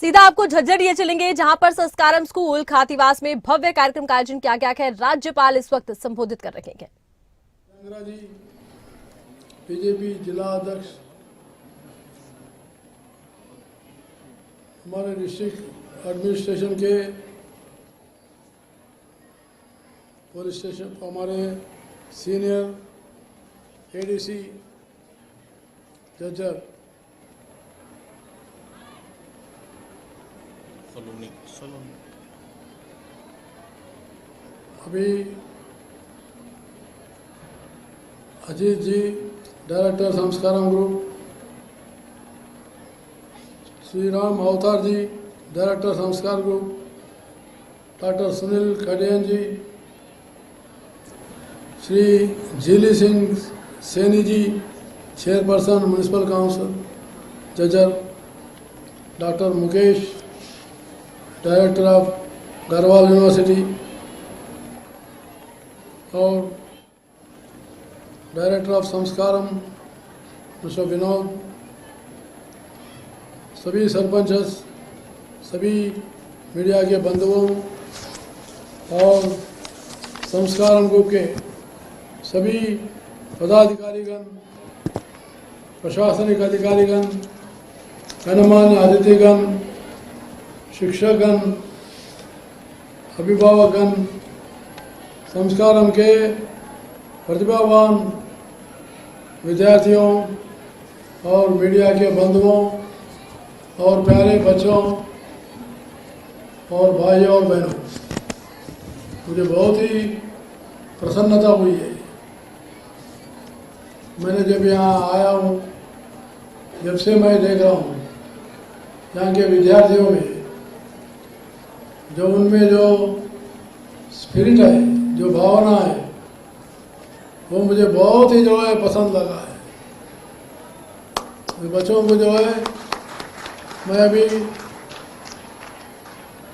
सीधा आपको झज्जर ये चलेंगे जहां पर संस्कारम स्कूल खातीवास में भव्य कार्यक्रम का आयोजन किया गया है। राज्यपाल इस वक्त संबोधित कर रहे हैं। जी बीजेपी जिला अध्यक्ष, हमारे डिस्ट्रिक्ट एडमिनिस्ट्रेशन के पुलिस स्टेशन, हमारे सीनियर एडीसी झज्जर, अभी Ajit ji director Sanskaram group, Shri Ram Avtar ji director Sanskar group, doctor Sunil Khaden ji, Shri Jhili Singh Saini ji chairperson municipal council Jhajjar, doctor Mukesh director of Garhwal university और director of Sanskaram mister Vinod, सभी सरपंच, सभी मीडिया के बंधुओं और संस्कारम ग्रुप के सभी पदाधिकारीगण, प्रशासनिक अधिकारीगण, गणमान्य अतिथिगण, शिक्षकगण, अभिभावकगण, संस्कारम के प्रतिभावान विद्यार्थियों और मीडिया के बंधुओं और प्यारे बच्चों और भाइयों और बहनों, मुझे बहुत ही प्रसन्नता हुई है। मैंने जब यहाँ आया हूँ, जब से मैं देख रहा हूँ यहाँ के विद्यार्थियों में जो उनमें जो स्पिरिट है, जो भावना है, वो मुझे बहुत ही जो है पसंद लगा है। बच्चों को जो है, मैं अभी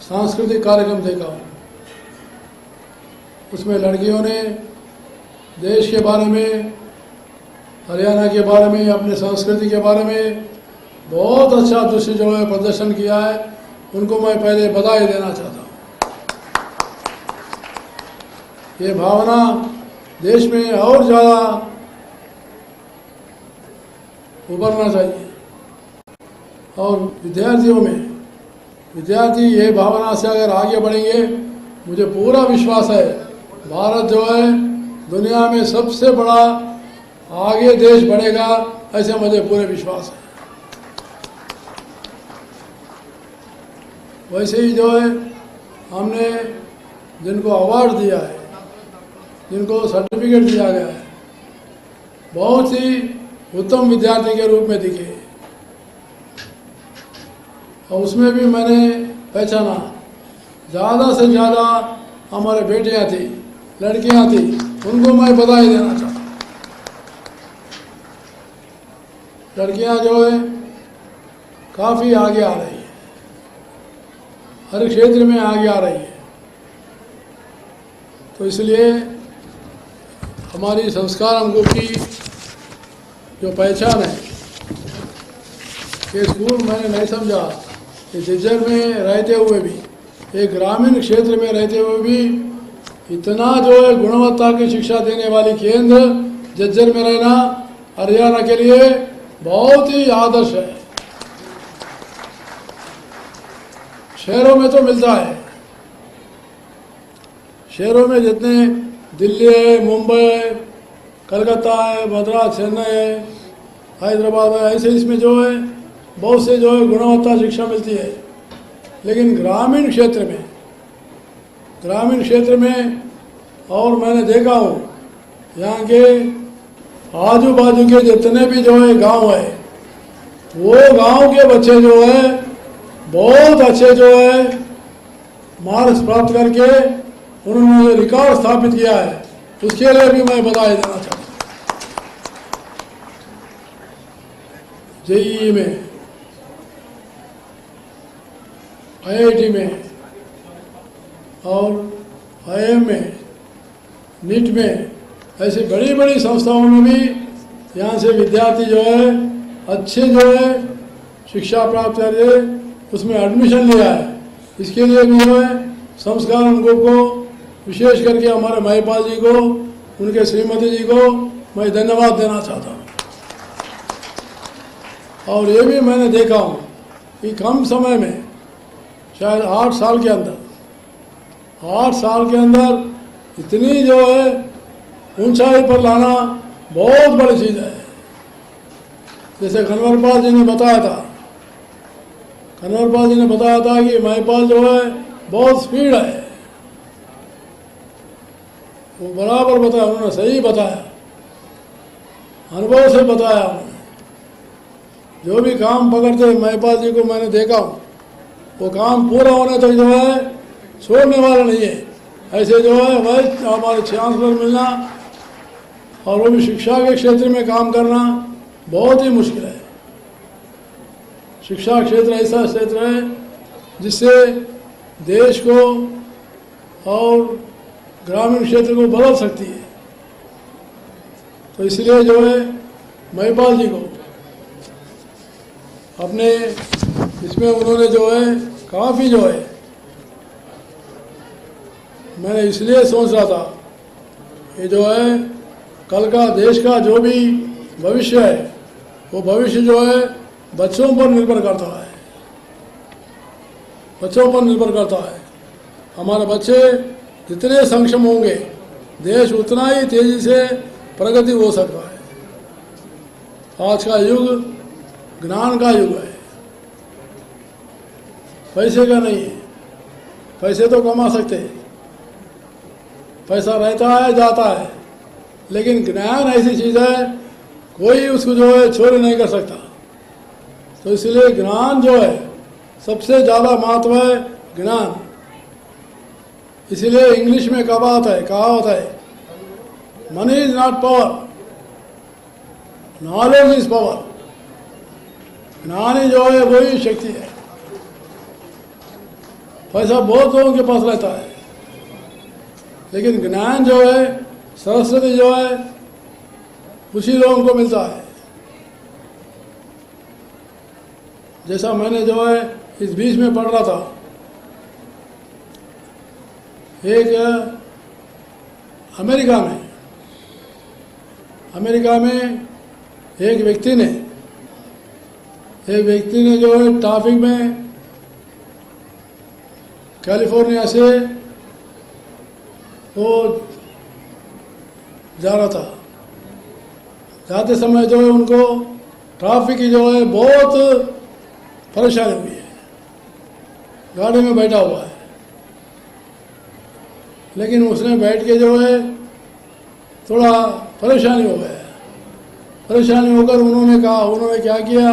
सांस्कृतिक कार्यक्रम देखा हूँ, उसमें लड़कियों ने देश के बारे में, हरियाणा के बारे में, अपने संस्कृति के बारे में बहुत अच्छा दृश्य जो है प्रदर्शन किया है। उनको मैं पहले बधाई देना चाहता हूँ। ये भावना देश में और ज़्यादा उभरना चाहिए और विद्यार्थियों में, विद्यार्थी ये भावना से अगर आगे बढ़ेंगे, मुझे पूरा विश्वास है भारत जो है दुनिया में सबसे बड़ा आगे देश बढ़ेगा, ऐसे मुझे पूरे विश्वास है। वैसे ही जो है हमने जिनको अवार्ड दिया है, जिनको सर्टिफिकेट दिया गया है, बहुत ही उत्तम विद्यार्थी के रूप में दिखे और उसमें भी मैंने पहचाना ज़्यादा से ज़्यादा हमारे बेटियां थी, लड़कियां थी, उनको मैं बधाई देना चाहता हूँ। लड़कियां जो है काफ़ी आगे आ रही है, हर क्षेत्र में आगे आ रही है। तो इसलिए हमारी संस्कारम ग्रुप की जो पहचान है, ये स्कूल मैंने नहीं समझा कि झज्जर में रहते हुए भी, एक ग्रामीण क्षेत्र में रहते हुए भी इतना जो है गुणवत्ता की शिक्षा देने वाली केंद्र झज्जर में रहना हरियाणा के लिए बहुत ही आदर्श है। शहरों में तो मिलता है, शहरों में जितने दिल्ली है, मुंबई है, कलकत्ता है, मद्रास, चेन्नई है, हैदराबाद है, ऐसे इसमें जो है बहुत से जो है गुणवत्ता शिक्षा मिलती है। लेकिन ग्रामीण क्षेत्र में और मैंने देखा हूँ यहाँ के आजू बाजू के जितने भी जो है गांव है, वो गांव के बच्चे जो है बहुत अच्छे जो है मार्क्स प्राप्त करके उन्होंने रिकॉर्ड स्थापित किया है। उसके लिए भी मैं बधाई देना चाहता हूँ। जेईई में, आईआईटी में और आईएम में, नीट में, ऐसी बड़ी बड़ी संस्थाओं में भी यहाँ से विद्यार्थी जो है अच्छे जो है शिक्षा प्राप्त कर रहे उसमें एडमिशन लिया है। इसके लिए भी जो है संस्कारम ग्रुप को, विशेष करके हमारे महिपाल जी को, उनके श्रीमती जी को मैं धन्यवाद देना चाहता हूँ। और ये भी मैंने देखा हूँ कि कम समय में, शायद 8 साल के अंदर, 8 साल के अंदर इतनी जो है ऊंचाई पर लाना बहुत बड़ी चीज़ है। जैसे कन्वरपाल जी ने बताया था, कन्वरपाल जी ने बताया था कि महिपाल जो है बहुत स्पीड है। वो बराबर बताया, उन्होंने सही बताया, अनुभव से बताया उन्होंने। जो भी काम पकड़ते महिपाल जी को मैंने देखा हूँ, वो काम पूरा होने तक जो है छोड़ने वाला नहीं है। ऐसे जो है वह हमारे चांसलर मिलना और वो भी शिक्षा के क्षेत्र में काम करना बहुत ही मुश्किल है। शिक्षा क्षेत्र ऐसा क्षेत्र है जिससे देश को और ग्रामीण क्षेत्र को बदल सकती है। तो इसलिए जो है महिपाल जी को अपने इसमें उन्होंने जो है काफ़ी जो है, मैंने इसलिए सोच रहा था ये जो है कल का देश का जो भी भविष्य है, वो भविष्य जो है बच्चों पर निर्भर करता है, बच्चों पर निर्भर करता है। हमारे बच्चे जितने सक्षम होंगे, देश उतना ही तेजी से प्रगति हो सकता है। आज का युग ज्ञान का युग है, पैसे का नहीं है। पैसे तो कमा सकते हैं, पैसा रहता है जाता है, लेकिन ज्ञान ऐसी चीज़ है कोई उसको जो है चोरी नहीं कर सकता। तो इसलिए ज्ञान जो है सबसे ज़्यादा महत्व है, ज्ञान। इसलिए इंग्लिश में कहावत है money is not power, knowledge is power. ज्ञान ही जो है वही शक्ति है। पैसा बहुत लोगों के पास रहता है, लेकिन ज्ञान जो है, सरस्वती जो है, उसी लोगों को मिलता है। जैसा मैंने जो है इस बीच में पढ़ रहा था, एक अमेरिका में एक व्यक्ति ने जो है ट्रैफिक में कैलिफोर्निया से वो जा रहा था। जाते समय जो है उनको ट्रैफिक की जो है बहुत परेशानी हुई है। गाड़ी में बैठा हुआ है, लेकिन उसने बैठ के जो है थोड़ा परेशानी हो गया। परेशानी होकर उन्होंने क्या किया,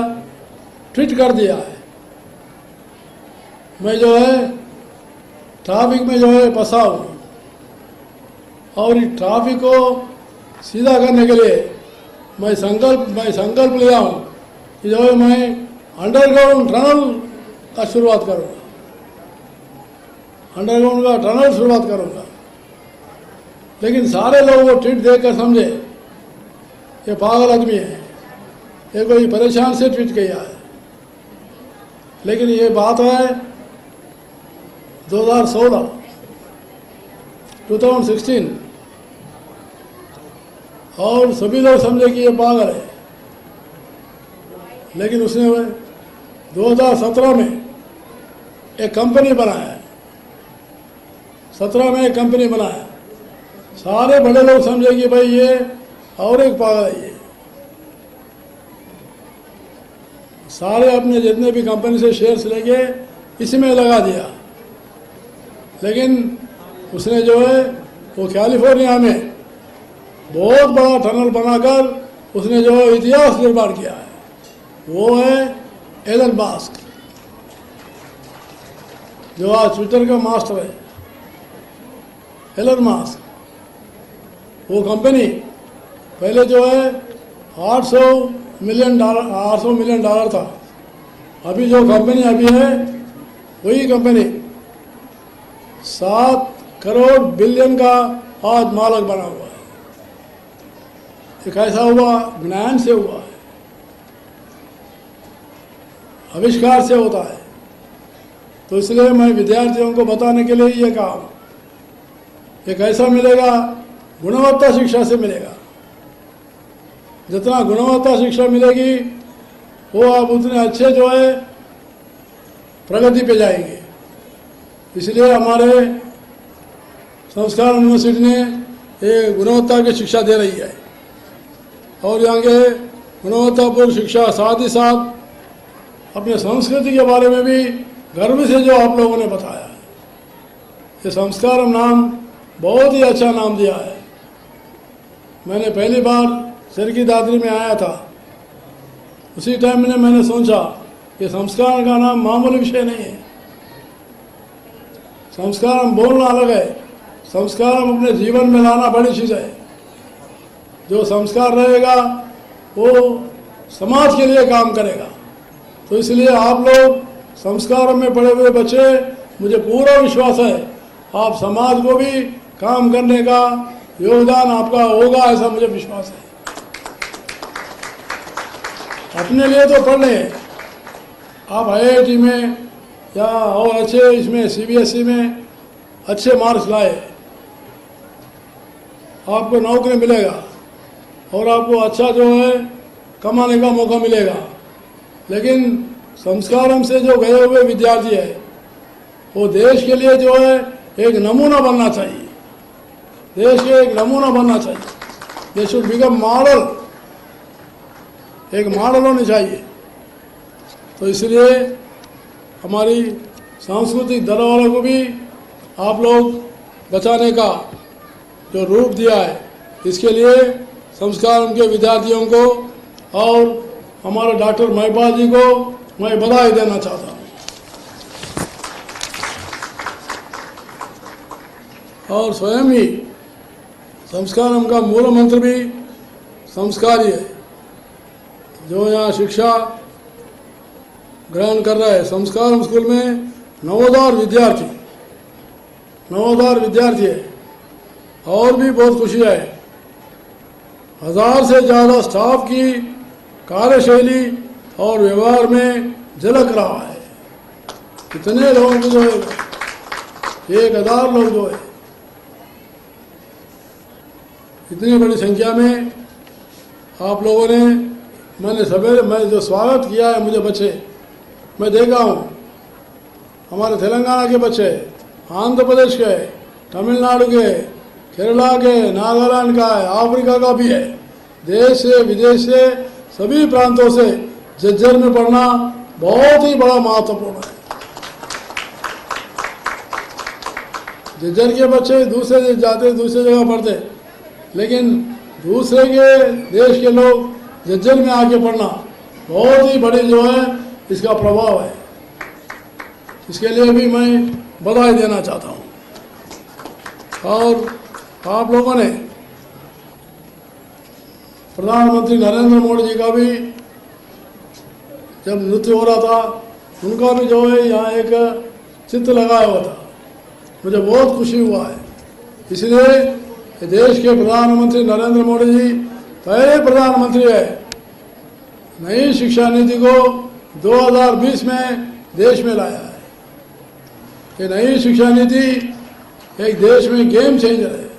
ट्वीट कर दिया है, मैं जो है ट्रैफिक में जो है फंसा हूँ और इस ट्रैफिक को सीधा करने के लिए मैं संकल्प लिया हूँ कि जो है मैं अंडरग्राउंड टनल का शुरुआत करूँगा, अंडरग्राउंड का टनल शुरुआत करूँगा। लेकिन सारे लोग वो ट्वीट देखकर समझे ये पागल आदमी है, ये कोई परेशान से ट्वीट किया है। लेकिन ये बात है 2016 और सभी लोग समझे कि ये पागल है। लेकिन उसने 2017 में एक कंपनी बनाया, 17 में एक कंपनी बनाया। सारे बड़े लोग समझे कि भाई ये और एक पागल है। ये सारे अपने जितने भी कंपनी से शेयर्स लेके इसी में लगा दिया। लेकिन उसने जो है वो कैलिफोर्निया में बहुत बड़ा टनल बनाकर उसने जो इतिहास निर्माण किया है, वो है एलन मस्क, जो आज ट्विटर का मास्टर है। एलन मस्क, वो कंपनी पहले जो है 800 मिलियन डॉलर था। अभी जो कंपनी अभी है वही कंपनी 7 करोड़ बिलियन का आज मालक बना हुआ है। ये कैसा हुआ? ज्ञान से हुआ है, आविष्कार से होता है। तो इसलिए मैं विद्यार्थियों को बताने के लिए ये कहा, ये कैसा मिलेगा, गुणवत्ता शिक्षा से मिलेगा। जितना गुणवत्ता शिक्षा मिलेगी वो आप उतने अच्छे जो है प्रगति पे जाएंगे। इसलिए हमारे संस्कार यूनिवर्सिटी ने ये गुणवत्ता की शिक्षा दे रही है और यहाँ के गुणवत्तापूर्ण शिक्षा साथ ही साथ अपने संस्कृति के बारे में भी गर्व से जो आप लोगों ने बताया, ये संस्कारम नाम बहुत ही अच्छा नाम दिया है। मैंने पहली बार सरकी दादरी में आया था, उसी टाइम में मैंने सोचा कि संस्कार का नाम मामूली विषय नहीं है। संस्कार हम बोलना अलग है, संस्कार हम अपने जीवन में लाना बड़ी चीज़ है। जो संस्कार रहेगा वो समाज के लिए काम करेगा। तो इसलिए आप लोग संस्कारों में पढ़े हुए बच्चे, मुझे पूरा विश्वास है आप समाज को भी काम करने का योगदान आपका होगा, ऐसा मुझे विश्वास है। अपने लिए तो पढ़ लें, आप IIT में या और अच्छे इसमें CBSE में अच्छे मार्क्स लाए, आपको नौकरी मिलेगा और आपको अच्छा जो है कमाने का मौका मिलेगा। लेकिन संस्कारम से जो गए हुए विद्यार्थी है वो देश के लिए जो है एक नमूना बनना चाहिए, देश के एक नमूना बनना चाहिए। दे शुड बिकम मॉडल, एक मॉडल होनी चाहिए। तो इसलिए हमारी सांस्कृतिक धरोहर को भी आप लोग बचाने का जो रूप दिया है, इसके लिए संस्कार के विद्यार्थियों को और हमारे डॉक्टर महिपाल जी को मैं बधाई देना चाहता हूँ। और स्वयं ही संस्कारम का मूल मंत्र भी संस्कार ही है। जो यहाँ शिक्षा ग्रहण कर रहा है संस्कारम स्कूल में 9000 विद्यार्थी है और भी बहुत खुशी है। 1000 से ज़्यादा स्टाफ की कार्यशैली और व्यवहार में झलक रहा है। इतने लोगों को जो है 1000 लोग जो है इतनी बड़ी संख्या में आप लोगों ने, मैंने सवेरे मैं जो स्वागत किया है मुझे बच्चे मैं देखा हूँ, हमारे तेलंगाना के बच्चे, आंध्र प्रदेश के, तमिलनाडु के, केरला के, नागालैंड का है, अफ्रीका का भी है, देश से विदेश से सभी प्रांतों से झज्जर में पढ़ना बहुत ही बड़ा महत्वपूर्ण है। झज्जर के बच्चे दूसरे जाते दूसरे जगह पढ़ते, लेकिन दूसरे के देश के लोग झज्जर में आके पढ़ना बहुत ही बड़ी जो है इसका प्रभाव है। इसके लिए भी मैं बधाई देना चाहता हूँ। और आप लोगों ने प्रधानमंत्री नरेंद्र मोदी जी का भी जब नृत्य हो रहा था, उनका भी जो है यहाँ एक चित्र लगाया हुआ था, मुझे बहुत खुशी हुआ है। इसलिए देश के प्रधानमंत्री नरेंद्र मोदी जी पहले प्रधानमंत्री है। नई शिक्षा नीति को 2020 में देश में लाया है। ये नई शिक्षा नीति एक देश में गेम चेंजर है।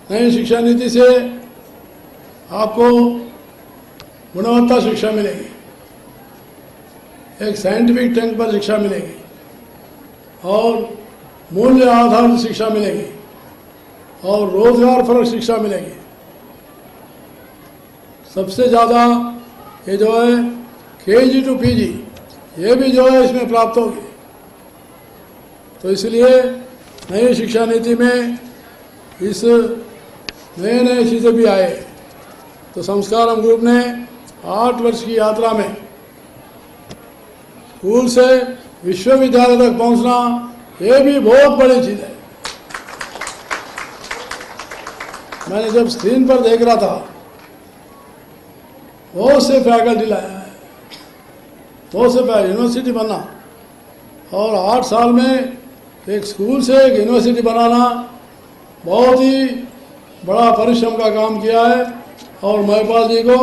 नई शिक्षा नीति से आपको गुणवत्ता शिक्षा मिलेगी, एक साइंटिफिक टैंक पर शिक्षा मिलेगी और मूल्य आधारित शिक्षा मिलेगी और रोजगार परक शिक्षा मिलेगी। सबसे ज़्यादा ये जो है KG to PG ये भी जो है इसमें प्राप्त होगी। तो इसलिए नई शिक्षा नीति में इस नए चीज़ें भी आए। तो संस्कारम ग्रुप ने 8 वर्ष की यात्रा में स्कूल से विश्वविद्यालय तक पहुंचना, ये भी बहुत बड़ी चीज़ है। मैंने जब स्क्रीन पर देख रहा था, बहुत से फैकल्टी लाया है, बहुत से यूनिवर्सिटी बना, और 8 साल में एक स्कूल से एक यूनिवर्सिटी बनाना बहुत ही बड़ा परिश्रम का काम किया है। और महिपाल जी को,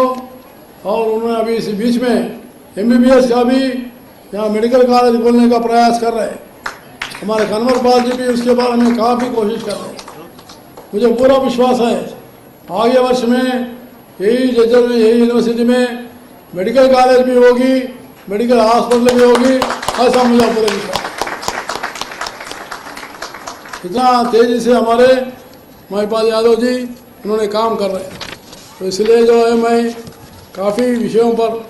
और उन्होंने अभी इसी बीच में MBBS का भी यहाँ मेडिकल कॉलेज खोलने का प्रयास कर रहे हैं। हमारे कन्वर पाल जी भी उसके बारे में काफ़ी कोशिश कर रहे हैं। मुझे पूरा विश्वास है आगे वर्ष में यही जज्जर में, यही यूनिवर्सिटी में मेडिकल कॉलेज भी होगी, मेडिकल हॉस्पिटल भी होगी, ऐसा मुझे पूरा विश्वास। इतना तेजी से हमारे महिपाल यादव जी उन्होंने काम कर रहे हैं, तो इसलिए जो है मैं काफ़ी विषयों पर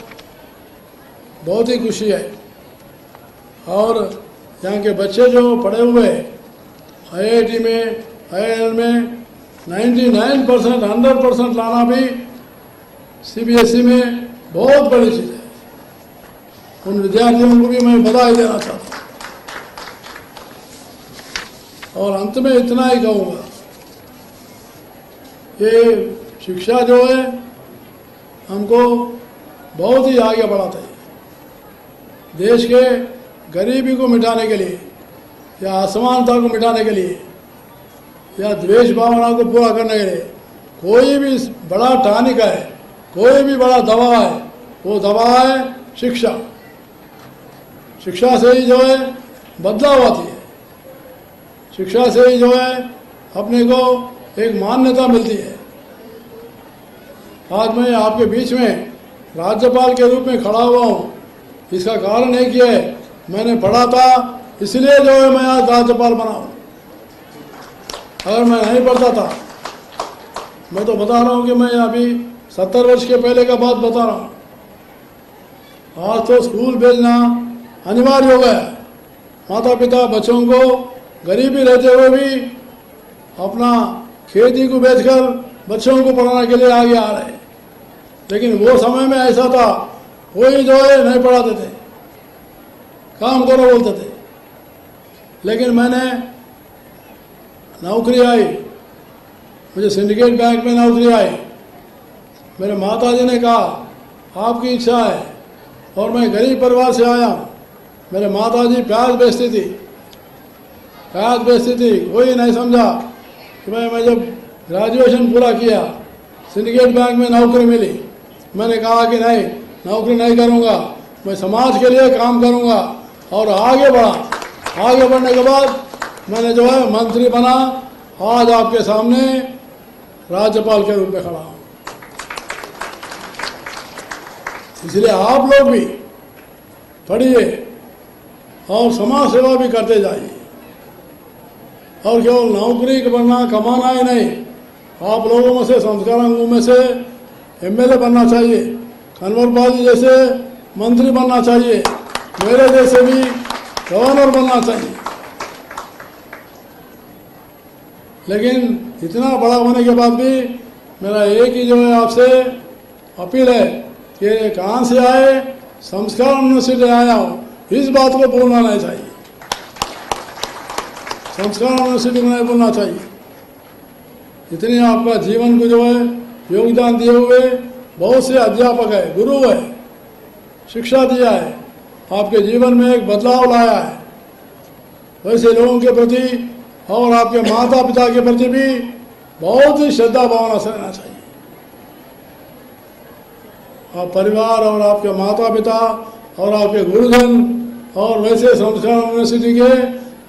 बहुत ही खुशी है। और यहाँ के बच्चे जो पढ़े हुए IIT में, IIL में 99% 100% लाना भी CBSE में बहुत बड़ी चीज़ है। उन विद्यार्थियों को भी मैं बधाई देना चाहता हूँ। और अंत में इतना ही कहूँगा, ये शिक्षा जो है हमको बहुत ही आगे बढ़ाता है। देश के गरीबी को मिटाने के लिए या असमानता को मिटाने के लिए या द्वेष भावना को पूरा करने के लिए कोई भी बड़ा टॉनिक है, कोई भी बड़ा दवा है, वो दवा है शिक्षा। शिक्षा से ही जो है बदलाव आती है, शिक्षा से ही जो है अपने को एक मान्यता मिलती है। आज मैं आपके बीच में राज्यपाल के रूप में खड़ा हुआ हूँ, इसका कारण है कि मैंने पढ़ा था, इसलिए जो है मैं आज राज्यपाल बना हूँ। अगर मैं नहीं पढ़ता था, मैं तो बता रहा हूँ कि मैं अभी 70 वर्ष के पहले का बात बता रहा हूँ, आज तो स्कूल भेजना अनिवार्य हो गया। माता पिता बच्चों को गरीबी रहते हुए भी अपना खेती को बेचकर बच्चों को पढ़ाने के लिए आगे आ रहे हैं। लेकिन वो समय में ऐसा था, कोई जो है नहीं पढ़ाते थे, काम करो बोलते थे। लेकिन मैंने नौकरी आई, मुझे सिंडिकेट बैंक में नौकरी आई। मेरे माता जी ने कहा आपकी इच्छा है, और मैं गरीब परिवार से आया हूँ। मेरे माता जी प्याज बेचती थी, प्याज बेचती थी। कोई नहीं समझा कि मैं जब ग्रेजुएशन पूरा किया, सिंडिकेट बैंक में नौकरी मिली, मैंने कहा कि नहीं, नौकरी नहीं करूँगा, मैं समाज के लिए काम करूँगा। और आगे बढ़ा। आगे बढ़ने के बाद मैंने जो है मंत्री बना, आज आपके सामने राज्यपाल के रूप में खड़ा हूँ। इसलिए आप लोग भी पढ़िए और समाज सेवा भी करते जाइए, और केवल नौकरी बनना, कमाना ही नहीं, आप लोगों में से, संस्कारों में से MLA बनना चाहिए, कन्वर पाल जी जैसे मंत्री बनना चाहिए, मेरे जैसे भी गवर्नर बनना चाहिए। लेकिन इतना बड़ा होने के बाद भी मेरा एक ही जो है आपसे अपील है कि कहाँ से आए, संस्कार यूनिवर्सिटी आया हूँ, इस बात को भूलना नहीं चाहिए। संस्कार यूनिवर्सिटी को नहीं भूलना चाहिए। इतने आपका जीवन को जो है योगदान दिए हुए बहुत से अध्यापक है, गुरु है, शिक्षा दिया है, आपके जीवन में एक बदलाव लाया है। वैसे लोगों के प्रति और आपके माता पिता के प्रति भी बहुत ही श्रद्धा भावना से रहना चाहिए। आप परिवार और आपके माता पिता और आपके गुरुजन और वैसे संस्कार यूनिवर्सिटी के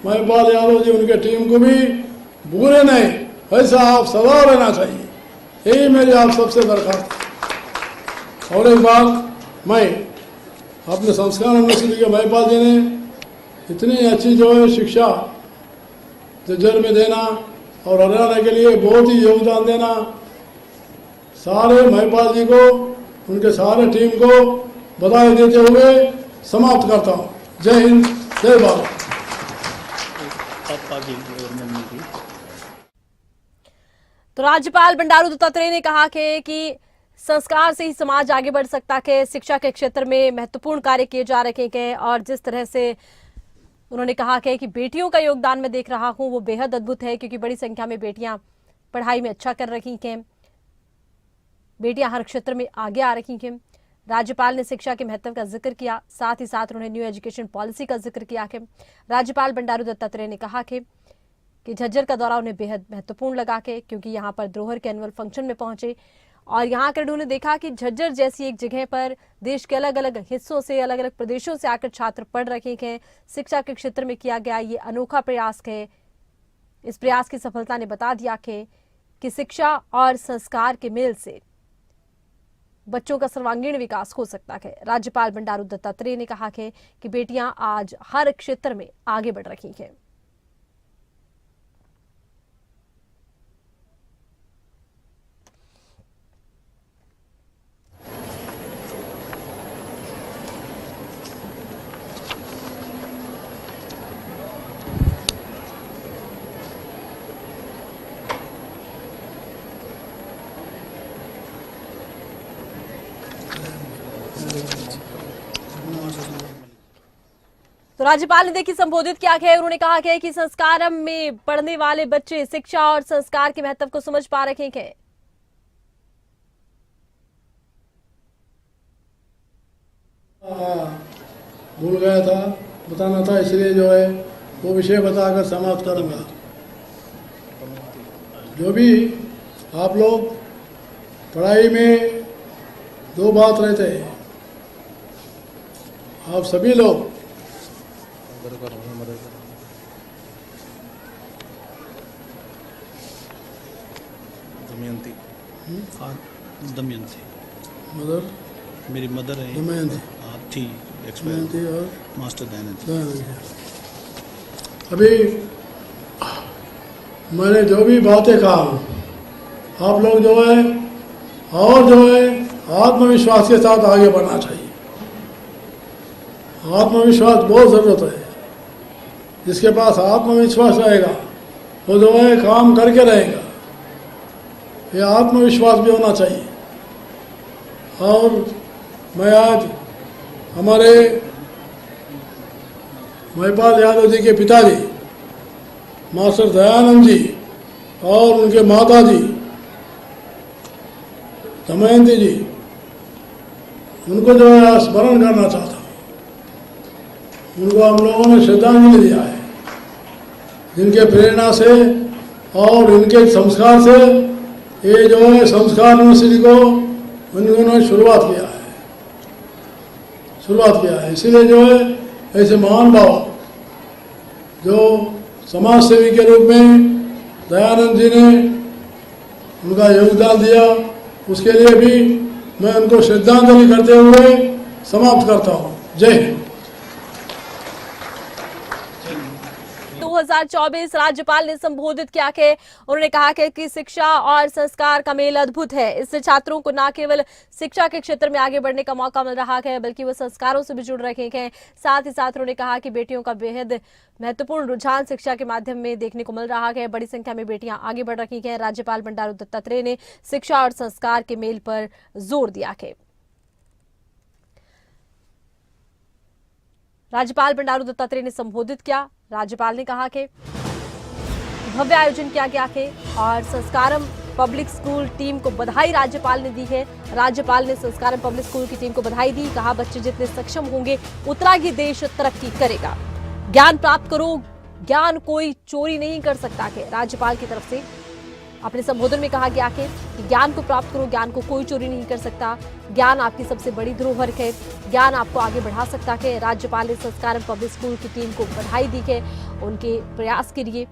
महिपाल यादव जी, उनके टीम को भी बुरे नहीं, वैसा आप सदा रहना चाहिए। यही मेरी आप सबसे दरखास्त है। और एक बात, मैं अपने संस्कार यूनिवर्सिटी के महिपाल जी ने इतनी अच्छी जो है शिक्षा जज्जर में देना और हरियाणा के लिए बहुत ही योगदान देना, सारे महिपाल जी को, उनके सारे टीम को बधाई देते हुए समाप्त करता हूँ। जय हिंद, जय भारत। तो राज्यपाल बंडारू दत्तात्रेय ने कहा कि संस्कार से ही समाज आगे बढ़ सकता है। शिक्षा के क्षेत्र में महत्वपूर्ण कार्य किए जा रहे हैं, और जिस तरह से उन्होंने कहा कि बेटियों का योगदान मैं देख रहा हूं वो बेहद अद्भुत है, क्योंकि बड़ी संख्या में बेटियां पढ़ाई में अच्छा कर रही हैं, बेटियां हर क्षेत्र में आगे आ रही हैं। राज्यपाल ने शिक्षा के महत्व का जिक्र किया, साथ ही साथ उन्होंने न्यू एजुकेशन पॉलिसी का जिक्र किया है। राज्यपाल बंडारू दत्तात्रेय ने कहा कि झज्जर का दौरा उन्हें बेहद महत्वपूर्ण लगा, क्योंकि यहाँ पर धरोहर के एनुअल फंक्शन में पहुंचे और यहाँ कर उन्होंने देखा कि झज्जर जैसी एक जगह पर देश के अलग अलग हिस्सों से, अलग अलग प्रदेशों से आकर छात्र पढ़ रहे हैं। शिक्षा के क्षेत्र में किया गया ये अनोखा प्रयास है। इस प्रयास की सफलता ने बता दिया कि शिक्षा और संस्कार के मेल से बच्चों का सर्वांगीण विकास हो सकता है। राज्यपाल बंडारू दत्तात्रेय ने कहा है कि बेटियां आज हर क्षेत्र में आगे बढ़ रही हैं। तो राज्यपाल ने देखिए संबोधित किया है। उन्होंने कहा है कि संस्कारम में पढ़ने वाले बच्चे शिक्षा और संस्कार के महत्व को समझ पा रहे हैं। भूल गया था, बताना था, इसलिए जो है वो विषय बताकर समाप्त करूंगा। जो भी आप लोग पढ़ाई में दो बात रहते हैं, आप सभी लोग दमयंती दमयंती मदर मेरी मदर है। दमयंती थी एक्सपायर दमयंती और मास्टर दयानंद। अभी मैंने जो भी बातें कहा, आप लोग जो है और जो है आत्मविश्वास के साथ आगे बढ़ना चाहिए। आत्मविश्वास बहुत ज़रूरत है। जिसके पास आत्मविश्वास रहेगा वो जो है काम करके रहेगा। ये आत्मविश्वास भी होना चाहिए। और मैं आज हमारे महिपाल यादव जी के पिताजी मास्टर दयानंद जी और उनके माता जी दमयंती जी, उनको जो है स्मरण करना चाहता हूँ। उनको हम लोगों ने श्रद्धांजलि दिया है। जिनके प्रेरणा से और इनके संस्कार से ये जो है संस्कार यूनिवर्सिटी को उन्होंने शुरुआत किया है। इसीलिए जो है ऐसे महान भाव जो समाज सेवी के रूप में दयानंद जी ने उनका योगदान दिया, उसके लिए भी मैं उनको श्रद्धांजलि करते हुए समाप्त करता हूँ। जय हिंद। 2024 राज्यपाल ने संबोधित किया कि उन्होंने कहा कि शिक्षा और संस्कार का मेल अद्भुत है। इससे छात्रों को न केवल शिक्षा के क्षेत्र में आगे बढ़ने का मौका मिल रहा है, बल्कि वो संस्कारों से भी जुड़ रहे हैं। साथ ही साथ उन्होंने कहा कि बेटियों का बेहद महत्वपूर्ण रुझान शिक्षा के माध्यम में देखने को मिल रहा है। बड़ी संख्या में बेटियां आगे बढ़ रही हैं। राज्यपाल बंडारू दत्तात्रेय ने शिक्षा और संस्कार के मेल पर जोर दिया है। राज्यपाल बंडारू दत्तात्रेय ने संबोधित किया। राज्यपाल ने कहा कि भव्य आयोजन किया गया है और संस्कारम पब्लिक स्कूल टीम को बधाई राज्यपाल ने दी है। राज्यपाल ने संस्कारम पब्लिक स्कूल की टीम को बधाई दी। कहा बच्चे जितने सक्षम होंगे उतना ही देश तरक्की करेगा। ज्ञान प्राप्त करो, ज्ञान कोई चोरी नहीं कर सकता है। राज्यपाल की तरफ से अपने संबोधन में कहा गया है कि ज्ञान को प्राप्त करो, ज्ञान को कोई चोरी नहीं कर सकता। ज्ञान आपकी सबसे बड़ी धरोहर है, ज्ञान आपको आगे बढ़ा सकता है। राज्यपाल ने संस्कारम पब्लिक स्कूल की टीम को बधाई दी है उनके प्रयास के लिए।